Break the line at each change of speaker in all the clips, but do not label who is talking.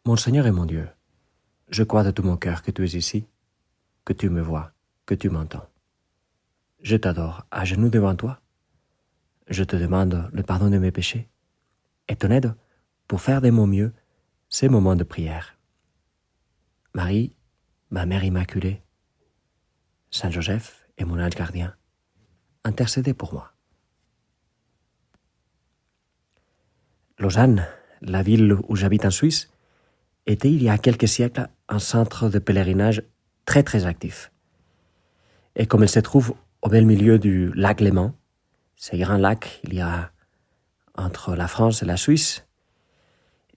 Mon Seigneur et mon Dieu, je crois de tout mon cœur que tu es ici, que tu me vois, que tu m'entends. Je t'adore à genoux devant toi. Je te demande le pardon de mes péchés et ton aide pour faire de mon mieux ces moments de prière. Marie, ma Mère Immaculée, Saint Joseph et mon ange gardien, intercédez pour moi. Lausanne, la ville où j'habite en Suisse, était il y a quelques siècles un centre de pèlerinage très actif. Et comme elle se trouve au bel milieu du lac Léman, ce grand lac il y a entre la France et la Suisse,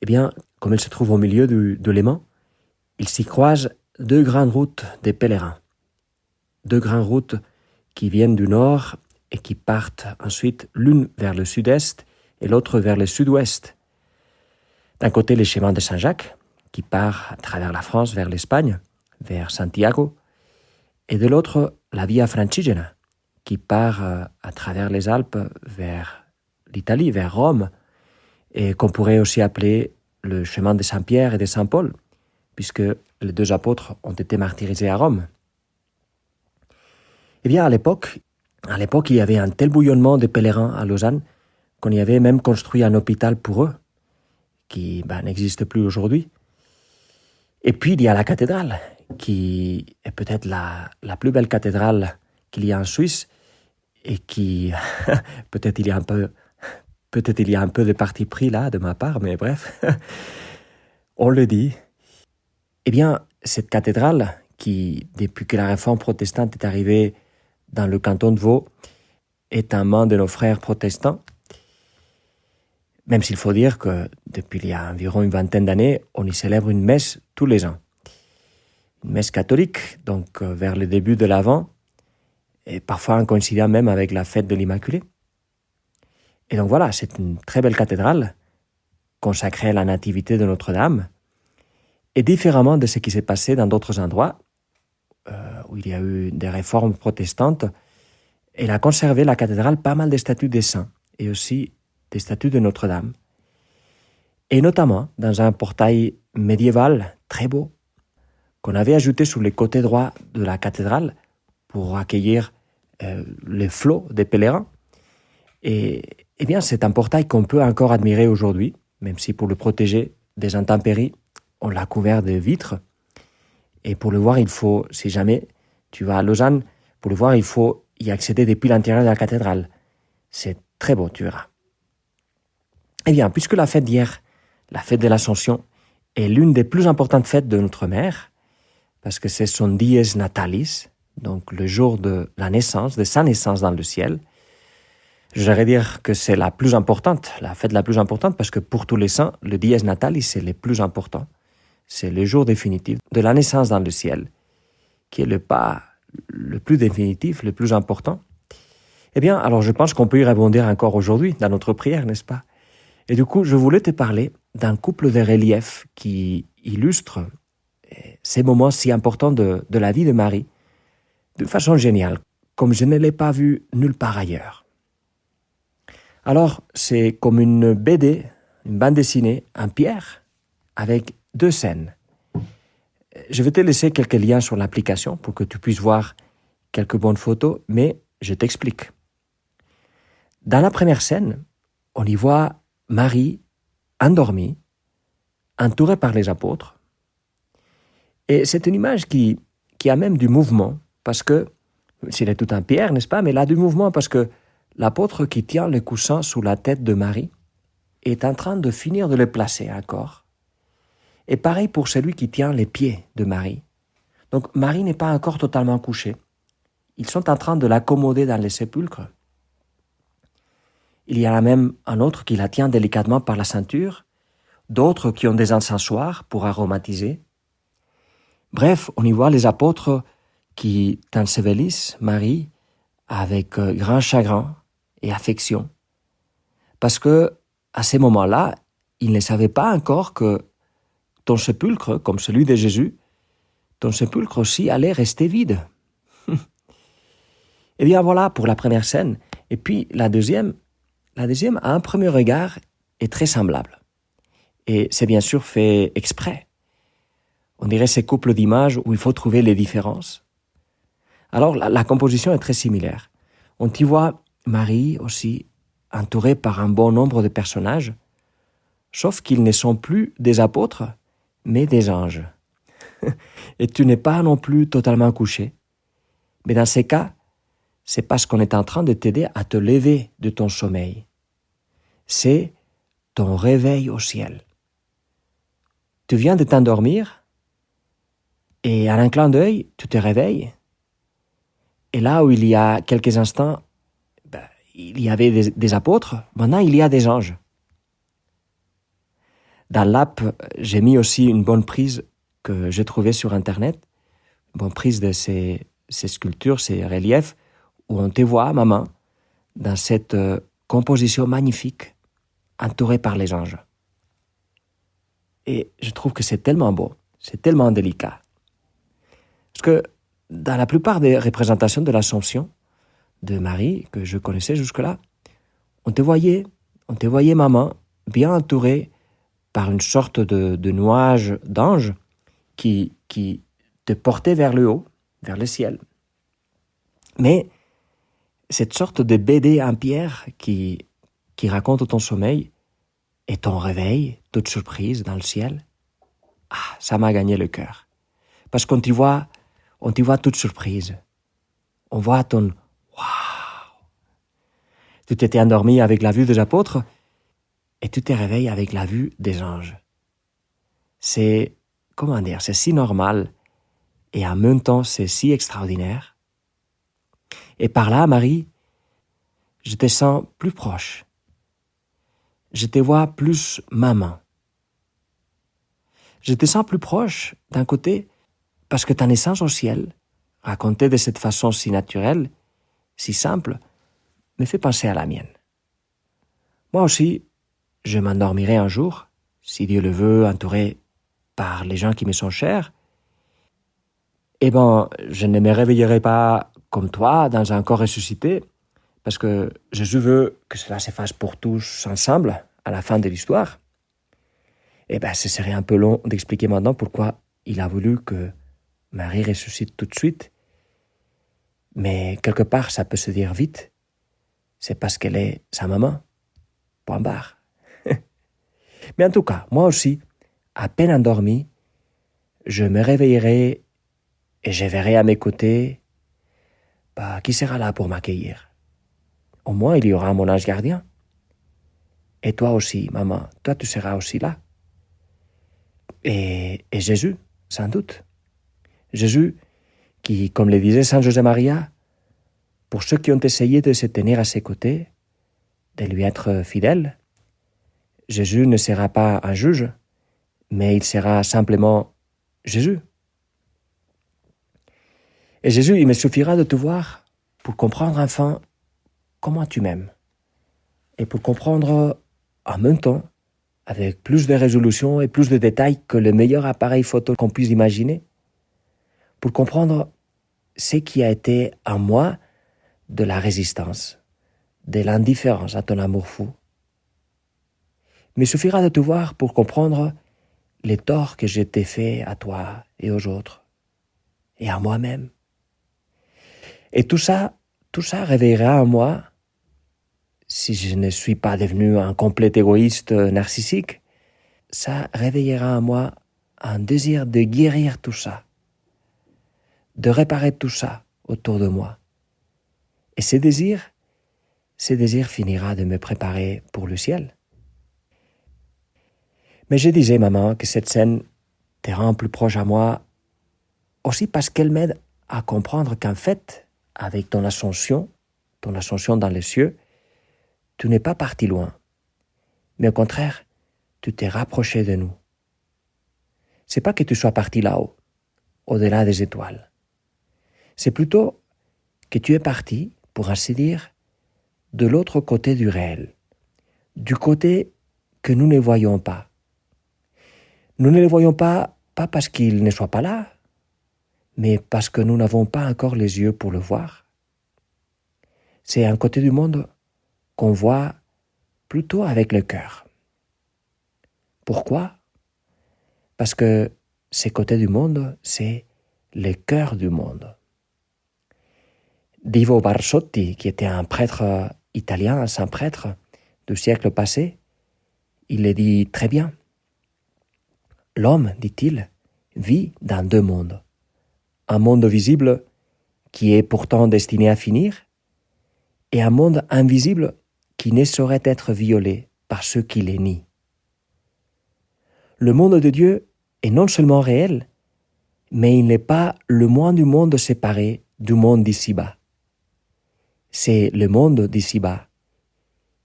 eh bien, comme elle se trouve au milieu de Léman, il s'y croise deux grandes routes des pèlerins. Deux grandes routes qui viennent du nord et qui partent ensuite l'une vers le sud-est et l'autre vers le sud-ouest. D'un côté, le chemin de Saint-Jacques, qui part à travers la France vers l'Espagne, vers Santiago, et de l'autre, la Via Francigena, qui part à travers les Alpes vers l'Italie, vers Rome, et qu'on pourrait aussi appeler le chemin de Saint-Pierre et de Saint-Paul, puisque les deux apôtres ont été martyrisés à Rome. Eh bien, à l'époque, il y avait un tel bouillonnement de pèlerins à Lausanne qu'on y avait même construit un hôpital pour eux, qui n'existe plus aujourd'hui. Et puis, il y a la cathédrale, qui est peut-être la plus belle cathédrale qu'il y a en Suisse, et qui, peut-être il y a un peu de parti pris là, de ma part, mais bref, on le dit. Eh bien, cette cathédrale, qui, depuis que la réforme protestante est arrivée dans le canton de Vaud, est un main de nos frères protestants, même s'il faut dire que depuis il y a environ une vingtaine d'années, on y célèbre une messe tous les ans. Une messe catholique, donc vers le début de l'Avent, et parfois en coïncidant même avec la fête de l'Immaculée. Et donc voilà, c'est une très belle cathédrale consacrée à la nativité de Notre-Dame, et différemment de ce qui s'est passé dans d'autres endroits, où il y a eu des réformes protestantes, elle a conservé, la cathédrale, pas mal de statues des saints, et aussi des statues de Notre-Dame, et notamment dans un portail médiéval très beau, qu'on avait ajouté sur le côté droit de la cathédrale pour accueillir les flots des pèlerins. Et bien, c'est un portail qu'on peut encore admirer aujourd'hui, même si pour le protéger des intempéries, on l'a couvert de vitres. Et pour le voir, il faut, si jamais tu vas à Lausanne, pour le voir, il faut y accéder depuis l'intérieur de la cathédrale. C'est très beau, tu verras. Eh bien, puisque la fête d'hier, la fête de l'Ascension, est l'une des plus importantes fêtes de notre mère, parce que c'est son dies natalis, donc le jour de la naissance, de sa naissance dans le ciel, j'aimerais dire que c'est la plus importante, la fête la plus importante, parce que pour tous les saints, le dies natalis, c'est le plus important. C'est le jour définitif de la naissance dans le ciel, qui est le pas le plus définitif, le plus important. Eh bien, alors je pense qu'on peut y rebondir encore aujourd'hui dans notre prière, n'est-ce pas? Et du coup, je voulais te parler d'un couple de reliefs qui illustrent ces moments si importants de la vie de Marie de façon géniale, comme je ne l'ai pas vu nulle part ailleurs. Alors, c'est comme une BD, une bande dessinée en pierre, avec deux scènes. Je vais te laisser quelques liens sur l'application pour que tu puisses voir quelques bonnes photos, mais je t'explique. Dans la première scène, on y voit Marie endormie, entourée par les apôtres. Et c'est une image qui a même du mouvement, parce que, c'est tout en pierre, n'est-ce pas, mais elle a du mouvement parce que l'apôtre qui tient le coussin sous la tête de Marie est en train de finir de le placer encore. Et pareil pour celui qui tient les pieds de Marie. Donc Marie n'est pas encore totalement couchée. Ils sont en train de l'accommoder dans les sépulcres. Il y en a même un autre qui la tient délicatement par la ceinture, d'autres qui ont des encensoirs pour aromatiser. Bref, on y voit les apôtres qui ensevelissent Marie avec grand chagrin et affection. Parce que, à ces moments-là, ils ne savaient pas encore que ton sépulcre, comme celui de Jésus, ton sépulcre aussi allait rester vide. Eh bien voilà pour la première scène. Et puis la deuxième, à un premier regard, est très semblable. Et c'est bien sûr fait exprès. On dirait ces couples d'images où il faut trouver les différences. Alors, la composition est très similaire. On y voit Marie aussi entourée par un bon nombre de personnages, sauf qu'ils ne sont plus des apôtres, mais des anges. Et tu n'es pas non plus totalement couché. Mais dans ces cas, c'est parce qu'on est en train de t'aider à te lever de ton sommeil. C'est ton réveil au ciel. Tu viens de t'endormir et à un clin d'œil, tu te réveilles. Et là où il y a quelques instants, il y avait des apôtres, maintenant il y a des anges. Dans l'app, j'ai mis aussi une bonne prise que j'ai trouvée sur Internet, une bonne prise de ces sculptures, ces reliefs, où on te voit, maman, dans cette composition magnifique, entourée par les anges. Et je trouve que c'est tellement beau, c'est tellement délicat. Parce que dans la plupart des représentations de l'Assomption de Marie, que je connaissais jusque-là, on te voyait, maman, bien entourée par une sorte de nuage d'anges qui te portait vers le haut, vers le ciel. Mais cette sorte de BD en pierre qui raconte ton sommeil et ton réveil, toute surprise dans le ciel, ça m'a gagné le cœur. Parce qu'on t'y voit toute surprise. On voit ton « waouh ». Tu t'étais endormi avec la vue des apôtres et tu te réveilles avec la vue des anges. C'est si normal et en même temps c'est si extraordinaire. Et par là, Marie, je te sens plus proche. Je te vois plus maman. Je te sens plus proche d'un côté parce que ta naissance au ciel, racontée de cette façon si naturelle, si simple, me fait penser à la mienne. Moi aussi, je m'endormirai un jour, si Dieu le veut, entouré par les gens qui me sont chers. Je ne me réveillerai pas comme toi dans un corps ressuscité, parce que Jésus veut que cela se fasse pour tous ensemble à la fin de l'histoire. Ce serait un peu long d'expliquer maintenant pourquoi il a voulu que Marie ressuscite tout de suite. Mais quelque part, ça peut se dire vite. C'est parce qu'elle est sa maman. Point barre. Mais en tout cas, moi aussi, à peine endormi, je me réveillerai et je verrai à mes côtés qui sera là pour m'accueillir. Au moins, il y aura mon ange gardien. Et toi aussi, maman, toi tu seras aussi là. Et Jésus, sans doute. Jésus qui, comme le disait Saint José Maria, pour ceux qui ont essayé de se tenir à ses côtés, de lui être fidèles, Jésus ne sera pas un juge, mais il sera simplement Jésus. Et Jésus, il me suffira de te voir pour comprendre enfin comment tu m'aimes. Et pour comprendre en même temps, avec plus de résolution et plus de détails que le meilleur appareil photo qu'on puisse imaginer, pour comprendre ce qui a été en moi de la résistance, de l'indifférence à ton amour fou. Il me suffira de te voir pour comprendre les torts que je t'ai faits à toi et aux autres, et à moi-même. Et tout ça réveillera en moi, si je ne suis pas devenu un complet égoïste narcissique, ça réveillera en moi un désir de guérir tout ça, de réparer tout ça autour de moi. Et ce désir finira de me préparer pour le ciel. Mais je disais, maman, que cette scène te rend plus proche à moi aussi parce qu'elle m'aide à comprendre qu'en fait, avec ton ascension dans les cieux, tu n'es pas parti loin, mais au contraire, tu t'es rapproché de nous. C'est pas que tu sois parti là-haut, au-delà des étoiles. C'est plutôt que tu es parti, pour ainsi dire, de l'autre côté du réel, du côté que nous ne voyons pas. Nous ne le voyons pas parce qu'il ne soit pas là, mais parce que nous n'avons pas encore les yeux pour le voir. C'est un côté du monde qu'on voit plutôt avec le cœur. Pourquoi? Parce que ces côtés du monde, c'est le cœur du monde. Divo Barsotti, qui était un prêtre italien, un saint prêtre du siècle passé, il le dit très bien. L'homme, dit-il, vit dans deux mondes. Un monde visible qui est pourtant destiné à finir, et un monde invisible qui ne saurait être violé par ceux qui les nient. Le monde de Dieu est non seulement réel, mais il n'est pas le moins du monde séparé du monde d'ici-bas. C'est le monde d'ici-bas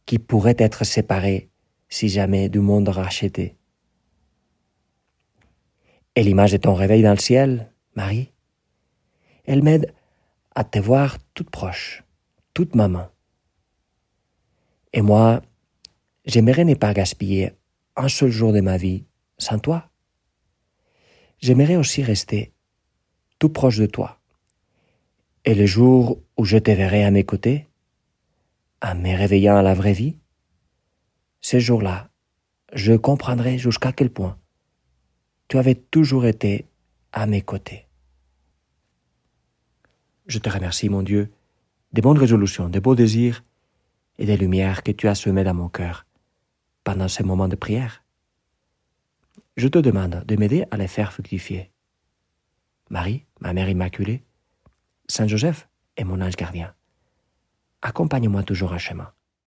qui pourrait être séparé si jamais du monde racheté. Et l'image de ton réveil dans le ciel, Marie, elle m'aide à te voir toute proche, toute ma main. Et moi, j'aimerais ne pas gaspiller un seul jour de ma vie sans toi. J'aimerais aussi rester tout proche de toi. Et le jour où je te verrai à mes côtés, en me réveillant à la vraie vie, ce jour-là, je comprendrai jusqu'à quel point tu avais toujours été à mes côtés. Je te remercie, mon Dieu, des bonnes résolutions, des beaux désirs et des lumières que tu as semées dans mon cœur pendant ces moments de prière. Je te demande de m'aider à les faire fructifier. Marie, ma mère immaculée, Saint Joseph est mon ange gardien. Accompagne-moi toujours en chemin.